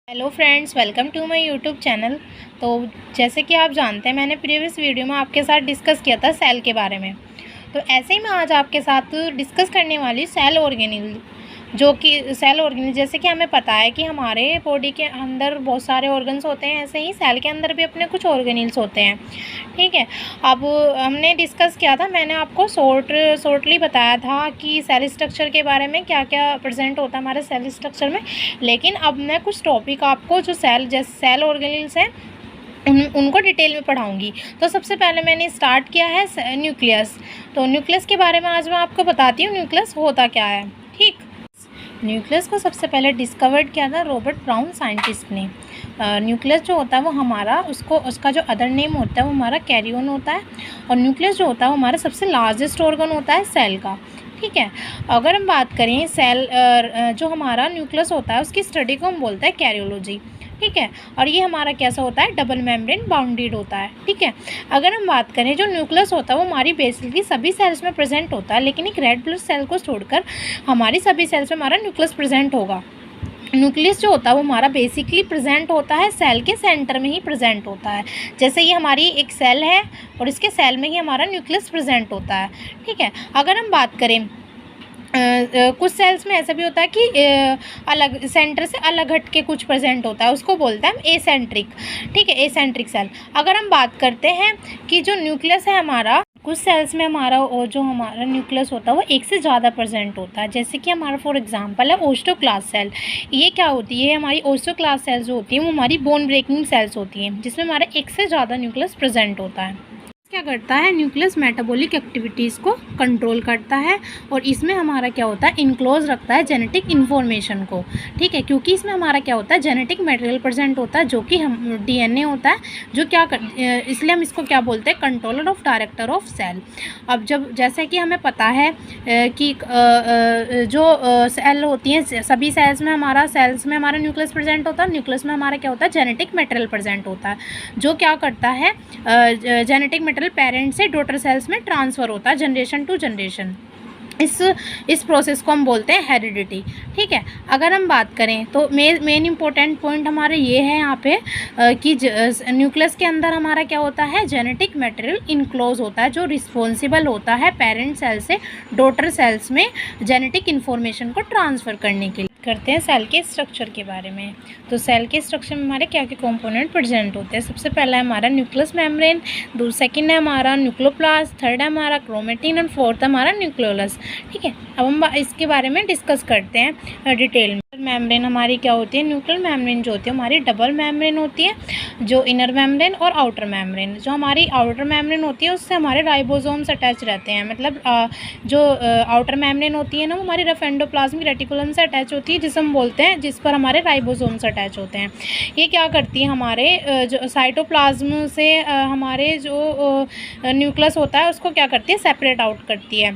Hello friends, welcome to my YouTube channel. तो जैसे कि आप जानते हैं, मैंने प्रीवियस वीडियो में आपके साथ डिस्कस किया था सेल के बारे में। तो ऐसे ही मैं आज आपके साथ डिस्कस करने वाली सेल ऑर्गेनेल, जो कि सेल ऑर्गेनेल जैसे कि हमें पता है कि हमारे बॉडी के अंदर बहुत सारे ऑर्गन्स होते हैं, ऐसे ही सेल के अंदर भी अपने कुछ ऑर्गेनेल्स होते हैं। ठीक है, अब हमने डिस्कस किया था, मैंने आपको शॉर्टली बताया था कि सेल स्ट्रक्चर के बारे में क्या क्या प्रेजेंट होता है हमारे सेल स्ट्रक्चर में। लेकिन अब मैं कुछ टॉपिक आपको जो सेल ऑर्गेनेल्स हैं उनको डिटेल में पढ़ाऊंगी। तो सबसे पहले मैंने स्टार्ट किया है न्यूक्लियस। तो न्यूक्लियस के बारे में आज मैं आपको बताती हूँ न्यूक्लियस होता क्या है। ठीक, न्यूक्लियस को सबसे पहले डिस्कवर्ड किया था रॉबर्ट ब्राउन साइंटिस्ट ने। न्यूक्लियस जो होता है वो हमारा उसका जो अदर नेम होता है वो हमारा कैरियन होता है। और न्यूक्लियस जो होता है वो हमारा सबसे लार्जेस्ट ऑर्गन होता है सेल का। ठीक है, अगर हम बात करें सेल जो हमारा न्यूक्लियस होता है उसकी स्टडी को हम बोलते हैं कैरियोलॉजी। ठीक है, और ये हमारा कैसा होता है, डबल मेम्ब्रेन बाउंडेड होता है। ठीक है, अगर हम बात करें जो न्यूक्लियस होता है वो हमारी बेसिकली सभी सेल्स में प्रेजेंट होता है, लेकिन एक रेड ब्लड सेल को छोड़कर हमारी सभी सेल्स में हमारा न्यूक्लियस प्रेजेंट होगा। न्यूक्लियस जो होता है वो हमारा बेसिकली प्रेजेंट होता है सेल के सेंटर में ही प्रेजेंट होता है। जैसे ये हमारी एक सेल है और इसके सेल में ही हमारा न्यूक्लियस प्रेजेंट होता है। ठीक है, अगर हम बात करें कुछ सेल्स में ऐसा भी होता है कि अलग सेंटर से अलग हट के कुछ प्रेजेंट होता है, उसको बोलते हैं हम एसेंट्रिक। ठीक है, एसेंट्रिक सेल। अगर हम बात करते हैं कि जो न्यूक्लियस है हमारा, कुछ सेल्स में हमारा जो हमारा न्यूक्लियस होता है वो एक से ज़्यादा प्रेजेंट होता है। जैसे कि हमारा फॉर एग्जांपल है ओस्टोक्लास्ट सेल। ये क्या होती है, हमारी ओस्टोक्लास्ट सेल्स जो होती हैं वो हमारी बोन ब्रेकिंग सेल्स होती हैं, जिसमें हमारा एक से ज़्यादा न्यूक्लियस प्रेजेंट होता है। क्या करता है, न्यूक्लियस मेटाबॉलिक एक्टिविटीज़ को कंट्रोल करता है और इसमें हमारा क्या होता है, इनक्लोज रखता है जेनेटिक इन्फॉर्मेशन को। ठीक है, क्योंकि इसमें हमारा क्या होता है, जेनेटिक मटेरियल प्रेजेंट होता है जो कि हम डीएनए होता है, जो क्या इसलिए हम इसको क्या बोलते हैं, controller of director of cell. अब जब जैसे कि हमें पता है कि जो सेल होती हैं सभी सेल्स में हमारा न्यूक्लियस प्रेजेंट होता है। न्यूक्लियस में हमारा क्या होता है, जेनेटिक मटेरियल प्रेजेंट होता है, जो क्या करता है, जेनेटिक पेरेंट से डॉटर सेल्स में ट्रांसफ़र होता है जनरेशन टू जनरेशन। इस प्रोसेस को हम बोलते हैं हेरिडिटी। ठीक है, अगर हम बात करें तो मेन इंपॉर्टेंट पॉइंट हमारे ये है यहाँ पे कि न्यूक्लियस के अंदर हमारा क्या होता है, जेनेटिक मटेरियल इनक्लोज होता है, जो रिस्पॉन्सिबल होता है पेरेंट सेल से डॉटर सेल्स में जेनेटिक इन्फॉर्मेशन को ट्रांसफ़र करने के लिए। करते हैं सेल के स्ट्रक्चर के बारे में। तो सेल के स्ट्रक्चर में हमारे क्या क्या कंपोनेंट प्रेजेंट होते हैं। सबसे पहला है हमारा न्यूक्लियस मेम्ब्रेन, सेकंड है हमारा न्यूक्लियोप्लास्ट, थर्ड है हमारा क्रोमेटिन और फोर्थ है हमारा न्यूक्लियोलस। ठीक है, अब हम इसके बारे में डिस्कस करते हैं डिटेल में। मेम्ब्रेन हमारी क्या होती है, न्यूक्लियर मेम्ब्रेन जो होती है हमारी डबल मेम्ब्रेन होती है, जो इनर मेम्ब्रेन और आउटर मेम्ब्रेन। जो हमारी आउटर मेम्ब्रेन होती है उससे हमारे राइबोसोम्स अटैच रहते हैं, मतलब जो आउटर मेम्ब्रेन होती है ना वो हमारी रफ एंडोप्लाज्मिक रेटिकुलम से अटैच होती है, जिसे हम बोलते हैं, जिस पर हमारे राइबोसोम्स अटैच होते हैं। ये क्या करती है, हमारे जो साइटोप्लाज्म से हमारे जो न्यूक्लियस होता है उसको क्या करती है, सेपरेट आउट करती है।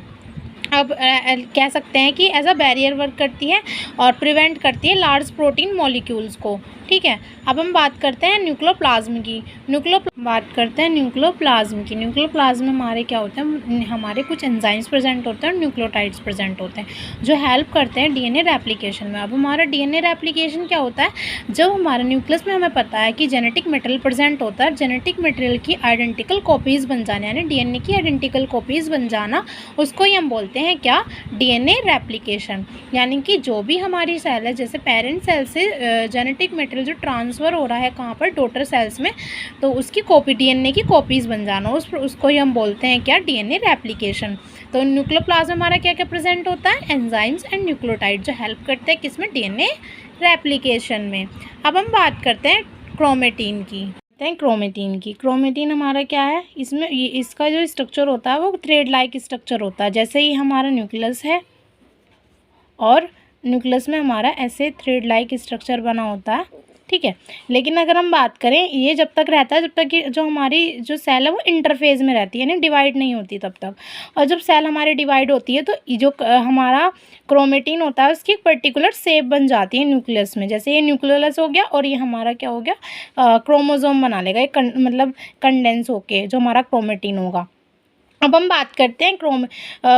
अब कह सकते हैं कि एज अ बैरियर वर्क करती है और प्रिवेंट करती है लार्ज प्रोटीन मॉलिक्यूल्स को। ठीक है, अब हम बात करते हैं न्यूक्लियोप्लाज्म की। न्यूक्लियोप्लाज्म में हमारे क्या होते हैं, हमारे कुछ एंजाइम्स प्रेजेंट होते हैं और न्यूक्लियोटाइड्स प्रेजेंट होते हैं, जो हेल्प करते हैं डीएनए रेप्लिकेशन में। अब हमारा डीएनए रेप्लिकेशन क्या होता है, जब हमारे न्यूक्लियस में हमें पता है कि जेनेटिक मटेरियल प्रेजेंट होता है, जेनेटिक मटेरियल की आइडेंटिकल कॉपीज़ बन जाना, यानी डीएनए की आइडेंटिकल कॉपीज़ बन जाना, उसको ही हम बोलते हैं क्या, डीएनए रेप्लिकेशन। यानी कि जो भी हमारी सेल है, जैसे पेरेंट सेल से जेनेटिक मटेरियल जो ट्रांसफ़र हो रहा है कहाँ पर, डॉटर सेल्स में, तो उसकी कॉपी, डीएनए की कॉपीज़ बन जाना, उसको ही हम बोलते हैं क्या, डीएनए रेप्लिकेशन। तो न्यूक्लियोप्लाज्म हमारा क्या क्या प्रेजेंट होता है, एंजाइम्स एंड न्यूक्लियोटाइड, जो हेल्प करते हैं किसमें, डीएनए रेप्लिकेशन में। अब हम बात करते हैं क्रोमेटिन की। क्रोमेटिन हमारा क्या है, इसमें इसका जो स्ट्रक्चर होता है वो थ्रेड लाइक स्ट्रक्चर होता है। जैसे ही हमारा न्यूक्लियस है और न्यूक्लियस में हमारा ऐसे थ्रेड लाइक स्ट्रक्चर बना होता है। ठीक है, लेकिन अगर हम बात करें, ये जब तक रहता है जब तक कि जो हमारी जो सेल है वो इंटरफेज में रहती है, यानी डिवाइड नहीं होती तब तक। और जब सेल हमारी डिवाइड होती है तो जो हमारा क्रोमेटिन होता है उसकी एक पर्टिकुलर शेप बन जाती है न्यूक्लियस में। जैसे ये न्यूक्लियोलस हो गया और ये हमारा क्या हो गया, क्रोमोसोम बना लेगा, मतलब कंडेंस होके जो हमारा क्रोमेटिन होगा। अब हम बात करते हैं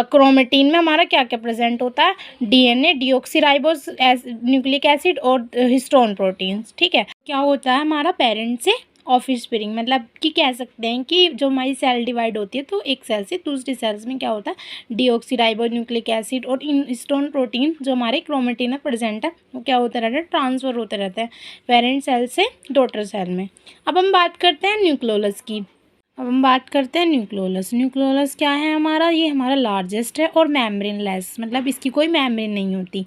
क्रोमेटिन में हमारा क्या क्या प्रेजेंट होता है, डीएनए, डीऑक्सीराइबोस न्यूक्लिक एसिड और हिस्टोन प्रोटीन्स। ठीक है, क्या होता है हमारा पेरेंट से ऑफस्प्रिंग, मतलब कि कह सकते हैं कि जो हमारी सेल डिवाइड होती है तो एक सेल से दूसरी सेल्स में क्या होता है, डीऑक्सीराइबो न्यूक्लिक एसिड और हिस्टोन प्रोटीन जो हमारे क्रोमेटिन में प्रेजेंट है वो क्या होता रहता है, ट्रांसफ़र होते रहते हैं पेरेंट सेल से डॉटर सेल में। अब हम बात करते हैं न्यूक्लियोलस की। अब हम बात करते हैं न्यूक्लियोलस। न्यूक्लियोलस क्या है हमारा, ये हमारा लार्जेस्ट है और मेम्ब्रेनलेस, मतलब इसकी कोई मेम्ब्रेन नहीं होती।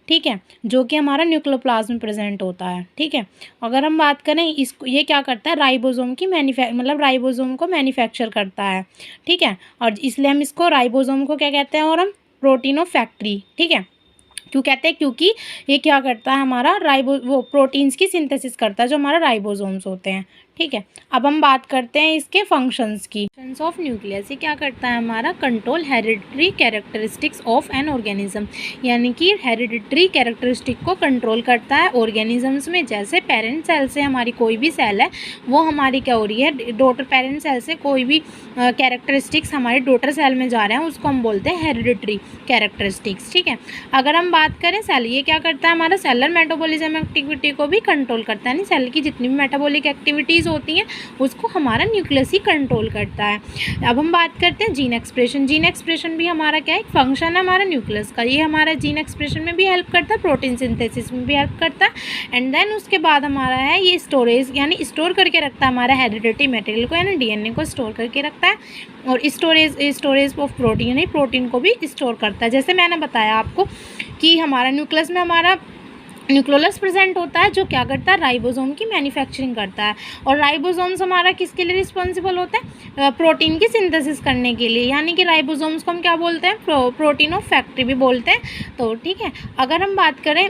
ठीक है, जो कि हमारा न्यूक्लियोप्लाज्म में प्रेजेंट होता है। ठीक है, अगर हम बात करें इसको, ये क्या करता है, राइबोसोम की मतलब राइबोसोम को मैन्युफैक्चर करता है। ठीक है, और इसलिए हम इसको राइबोसोम को क्या कहते हैं, और हम प्रोटीन ऑफ फैक्ट्री। ठीक है, क्यों कहते हैं, क्योंकि ये क्या करता है हमारा वो प्रोटीन्स की सिंथेसिस करता है जो हमारा राइबोसोम्स होते हैं। ठीक है, अब हम बात करते हैं इसके फंक्शंस की। फंक्शंस ऑफ न्यूक्लियस, ये क्या करता है हमारा, control hereditary characteristics of an organism, यानी कि हेरिडिटरी कैरेक्टरिस्टिक को कंट्रोल करता है ऑर्गेनिजम्स में। जैसे पेरेंट सेल से हमारी कोई भी सेल है वो हमारी क्या हो रही है, डॉटर पेरेंट सेल से कोई भी कैरेक्टरिस्टिक्स हमारे डॉटर सेल में जा रहे हैं उसको हम बोलते हैं हेरिडिटरी कैरेक्टरिस्टिक्स। ठीक है, अगर हम बात करें सेल, ये क्या करता है हमारा सेलर मेटाबॉलिज्म एक्टिविटी को भी कंट्रोल करता है, यानी सेल की जितनी भी मेटाबॉलिक एक्टिविटीज़ होती हैं उसको हमारा न्यूक्लियस ही कंट्रोल करता है। अब हम बात करते हैं जीन एक्सप्रेशन। जीन एक्सप्रेशन भी हमारा क्या है, एक फंक्शन है हमारा न्यूक्लियस का। ये हमारा जीन एक्सप्रेशन में भी हेल्प करता है, प्रोटीन सिंथेसिस में भी हेल्प करता है। एंड देन उसके बाद हमारा है ये स्टोरेज, यानी स्टोर करके रखता है हमारा हेरिडिटरी मटेरियल को, यानी डीएनए को स्टोर करके रखता है। और स्टोरेज ऑफ प्रोटीन, यानी प्रोटीन को भी स्टोर करता है। जैसे मैंने बताया आपको कि हमारा न्यूक्लियस में हमारा न्यूक्लियोलस प्रेजेंट होता है जो क्या करता है, राइबोसोम की मैन्युफैक्चरिंग करता है। और राइबोसोम्स हमारा किसके लिए रिस्पॉन्सिबल होता है, प्रोटीन की सिंथेसिस करने के लिए, यानी कि राइबोसोम्स को हम क्या बोलते हैं, प्रोटीन ऑफ फैक्ट्री भी बोलते हैं। तो ठीक है, अगर हम बात करें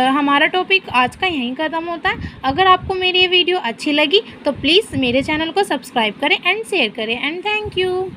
हमारा टॉपिक आज का यहीं ख़त्म होता है। अगर आपको मेरी ये वीडियो अच्छी लगी तो प्लीज़ मेरे चैनल को सब्सक्राइब करें एंड शेयर करें, एंड थैंक यू।